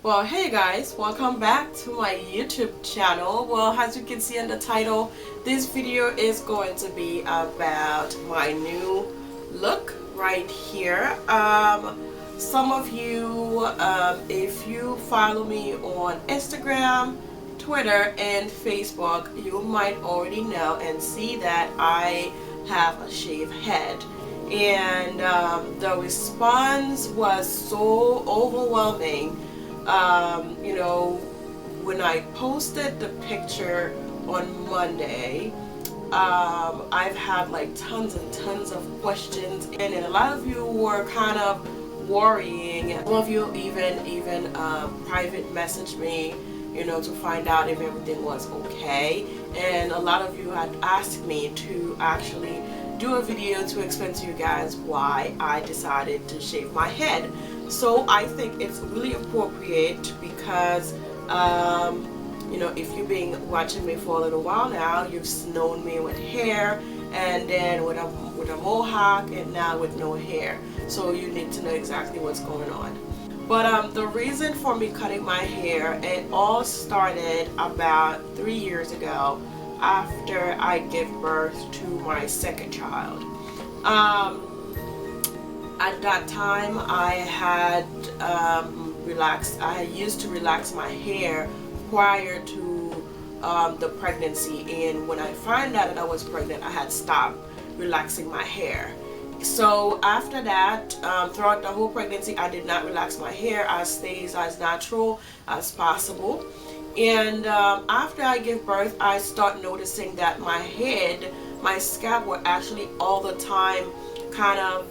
Well, hey guys, welcome back to my YouTube channel. Well, as you can see in the title, this video is going to be about my new look right here. Some of you, if you follow me on Instagram, Twitter, and Facebook, you might already know and see that I have a shaved head. And the response was so overwhelming. When I posted the picture on Monday, I've had like tons and tons of questions, and a lot of you were kind of worrying. Some of you even private messaged me, to find out if everything was okay. And a lot of you had asked me to actually do a video to explain to you guys why I decided to shave my head. So I think it's really appropriate because if you've been watching me for a little while now, you've known me with hair, and then with a mohawk, and now with no hair. So you need to know exactly what's going on. But the reason for me cutting my hair, it all started about 3 years ago after I gave birth to my second child. At that time, I had I used to relax my hair prior to the pregnancy, and when I found out that I was pregnant, I had stopped relaxing my hair. So after that, throughout the whole pregnancy, I did not relax my hair. I stayed as natural as possible. And after I gave birth, I start noticing that my head, my scalp were actually all the time kind of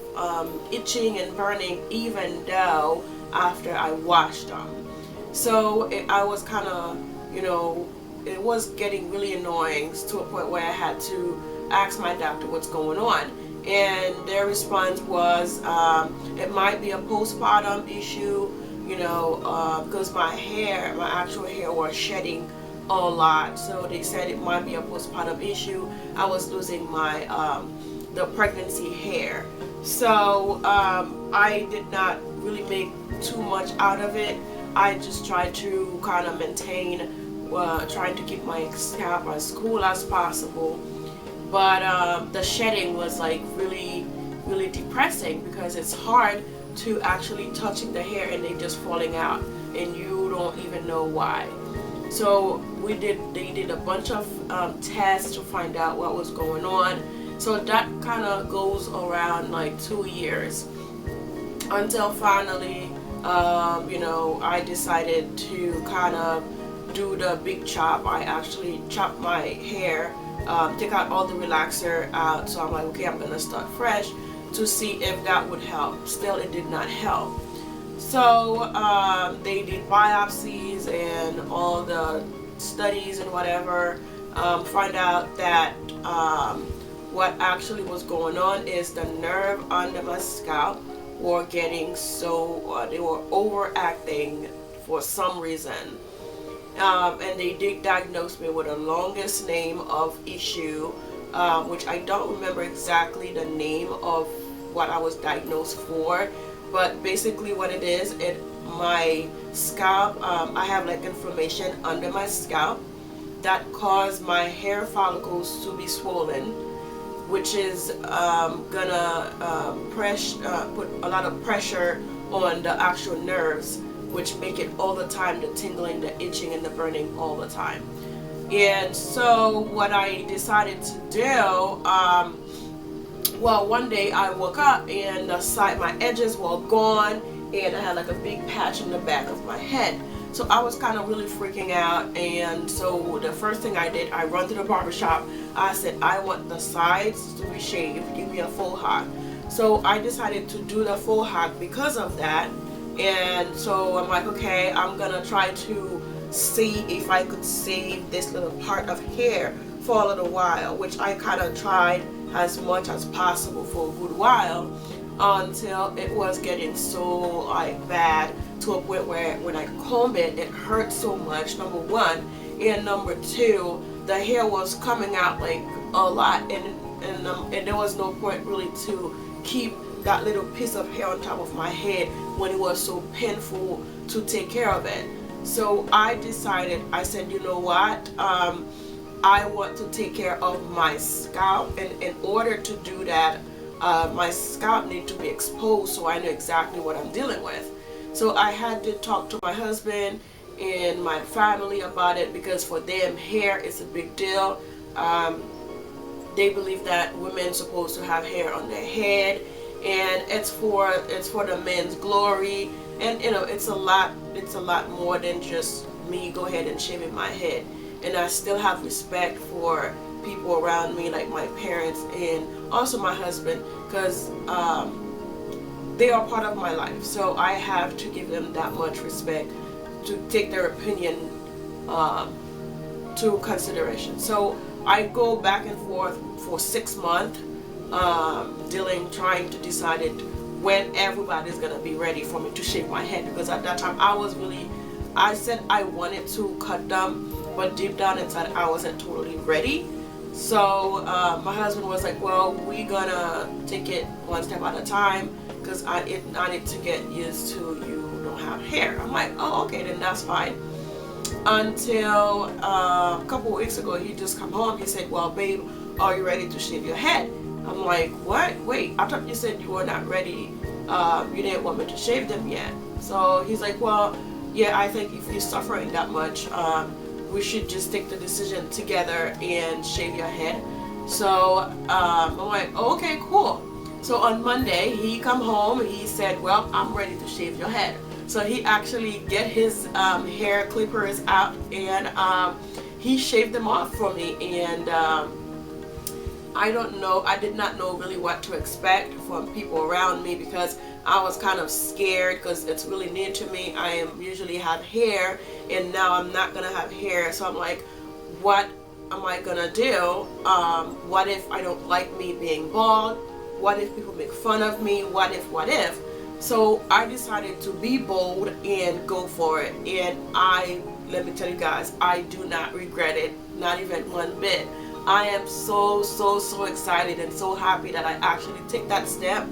itching and burning, even though after I washed them. So I was kind of, it was getting really annoying to a point where I had to ask my doctor what's going on. And their response was, it might be a postpartum issue, because my actual hair was shedding a lot. So they said it might be a postpartum issue. I was losing my the pregnancy hair. So I did not really make too much out of it. I just tried to kind of maintain, trying to keep my scalp as cool as possible. But the shedding was like really, really depressing, because it's hard to actually touching the hair and they just falling out and you don't even know why. So they did a bunch of tests to find out what was going on. So that kind of goes around like 2 years until finally, I decided to kind of do the big chop. I actually chopped my hair, take out all the relaxer out. So I'm like, okay, I'm gonna start fresh to see if that would help. Still, it did not help. So they did biopsies and all the studies and whatever, find out that what actually was going on is the nerve under my scalp were getting they were overacting for some reason. And they did diagnose me with the longest name of issue, which I don't remember exactly the name of what I was diagnosed for, but basically what it is, my scalp, I have like inflammation under my scalp that caused my hair follicles to be swollen, which is gonna put a lot of pressure on the actual nerves, which make it all the time, the tingling, the itching, and the burning all the time. And so what I decided to do, well, one day I woke up and my edges were gone, and I had like a big patch in the back of my head. So I was kind of really freaking out, and so the first thing I did, I run to the barbershop. I said, I want the sides to be shaved, give me a full hog. So I decided to do the full hog because of that. And so I'm like, okay, I'm gonna try to see if I could save this little part of hair for a little while, which I kind of tried as much as possible for a good while, until it was getting so like bad to a point where when I comb it, it hurt so much, number one, and number two, the hair was coming out like a lot, and there was no point really to keep that little piece of hair on top of my head when it was so painful to take care of it. So I decided, I said, you know what, I want to take care of my scalp, and in order to do that, my scalp needs to be exposed so I know exactly what I'm dealing with. So I had to talk to my husband and my family about it, because for them hair is a big deal. They believe that women supposed to have hair on their head, and it's for the men's glory, and it's a lot more than just me go ahead and shaving my head. And I still have respect for people around me, like my parents and also my husband, because they are part of my life. So I have to give them that much respect to take their opinion to consideration. So I go back and forth for 6 months, trying to decide when everybody's gonna be ready for me to shave my head, because at that time I said I wanted to cut them, but deep down inside I wasn't totally ready. So my husband was like, well, we're gonna take it one step at a time, because I need to get used to you don't have hair. I'm like, oh, okay, then that's fine. Until a couple weeks ago, he just come home. He said, well, babe, are you ready to shave your head? I'm like, what? Wait, I thought you said you were not ready. You didn't want me to shave them yet. So he's like, well, yeah, I think if you're suffering that much, we should just take the decision together and shave your head. So I'm like, oh, okay, cool. So on Monday, he come home. He said, well, I'm ready to shave your head. So he actually get his hair clippers out, and he shaved them off for me. And I did not know really what to expect from people around me, because I was kind of scared, because it's really new to me. I usually have hair, and now I'm not gonna have hair. So I'm like, what am I gonna do? What if I don't like me being bald? What if people make fun of me? What if? So I decided to be bold and go for it. And let me tell you guys, I do not regret it, not even one bit. I am so excited and so happy that I actually take that step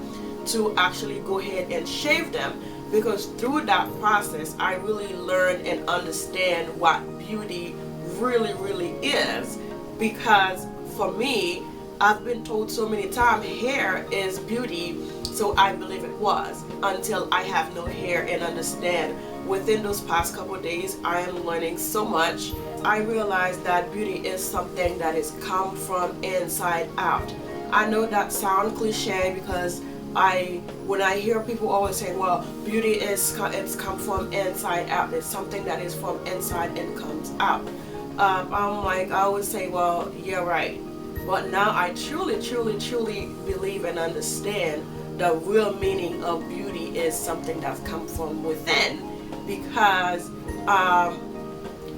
to actually go ahead and shave them, because through that process I really learned and understand what beauty really is. Because for me, I've been told so many times hair is beauty, so I believe it was, until I have no hair and understand. Within those past couple of days, I am learning so much. I realized that beauty is something that is come from inside out. I know that sounds cliche, because when I hear people always say, well, beauty it's come from inside out. It's something that is from inside and comes out. I'm like, I always say, well, you're right. But now I truly believe and understand the real meaning of beauty is something that's come from within. Because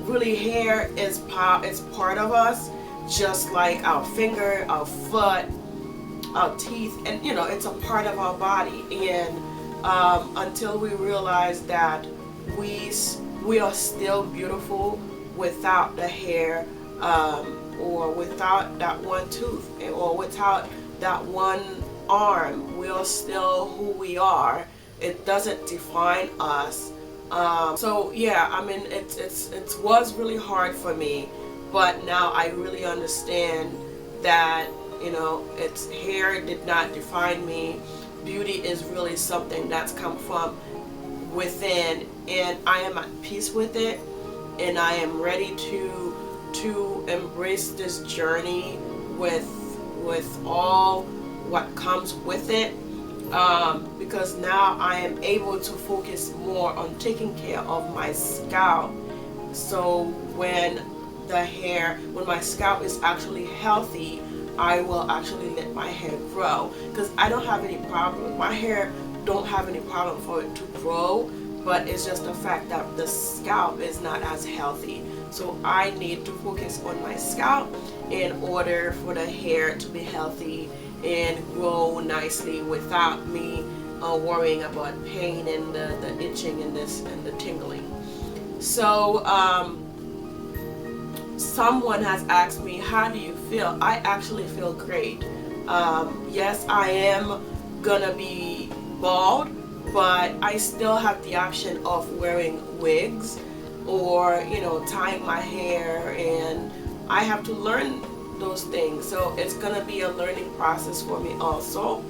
really hair is part of us, just like our finger, our foot, our teeth, and it's a part of our body. And until we realize that we are still beautiful without the hair, or without that one tooth, or without that one arm, we are still who we are. It doesn't define us. So yeah, I mean, it was really hard for me, but now I really understand that its hair did not define me. Beauty is really something that's come from within, and I am at peace with it, and I am ready to embrace this journey with all what comes with it, because now I am able to focus more on taking care of my scalp. So when my scalp is actually healthy, I will actually let my hair grow, because I don't have any problem. My hair don't have any problem for it to grow, but it's just the fact that the scalp is not as healthy. So I need to focus on my scalp in order for the hair to be healthy and grow nicely without me worrying about pain and the itching and the tingling. So someone has asked me, how do you feel? I actually feel great. Yes, I am gonna be bald, but I still have the option of wearing wigs or, you know, tying my hair, and I have to learn those things. So it's gonna be a learning process for me also.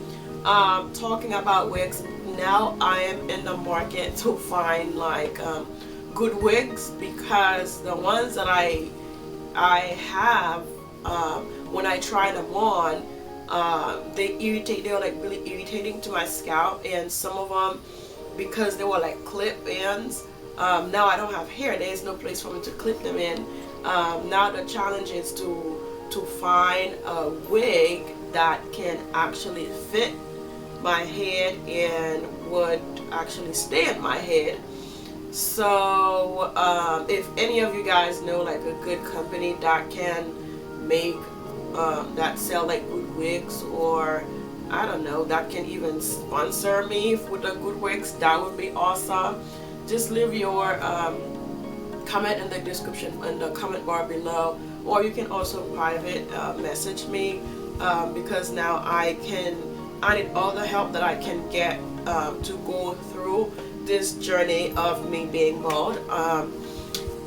Talking about wigs, now I am in the market to find like good wigs, because the ones that I have, when I try them on, they were like really irritating to my scalp, and some of them, because they were like clip ins, now I don't have hair, there's no place for me to clip them in. Now the challenge is to find a wig that can actually fit my head and would actually stay in my head. So if any of you guys know like a good company that can make that sell like good wigs, or I don't know, that can even sponsor me with the good wigs, that would be awesome. Just leave your comment in the description, in the comment bar below, or you can also private message me, because now I need all the help that I can get to go through this journey of me being bald.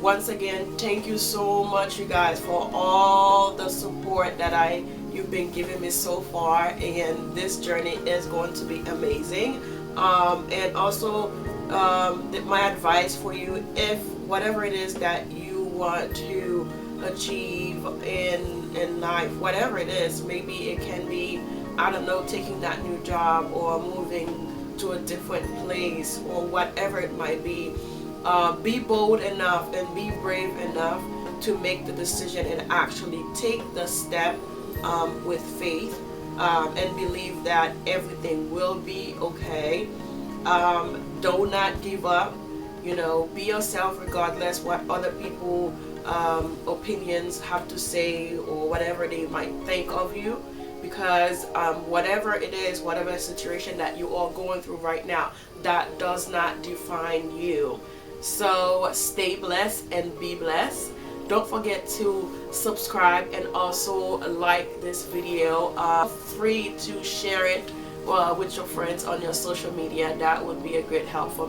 Once again, thank you so much, you guys, for all the support that you've been giving me so far, and this journey is going to be amazing. And also, my advice for you, if whatever it is that you want to achieve in life, whatever it is, maybe it can be, I don't know, taking that new job or moving to a different place, or whatever it might be bold enough and be brave enough to make the decision and actually take the step with faith, and believe that everything will be okay. Do not give up. You know, be yourself regardless what other people opinions have to say, or whatever they might think of you, because whatever it is, whatever situation that you are going through right now, that does not define you. So stay blessed and be blessed. Don't forget to subscribe and also like this video. Free to share it with your friends on your social media. That would be a great help for me.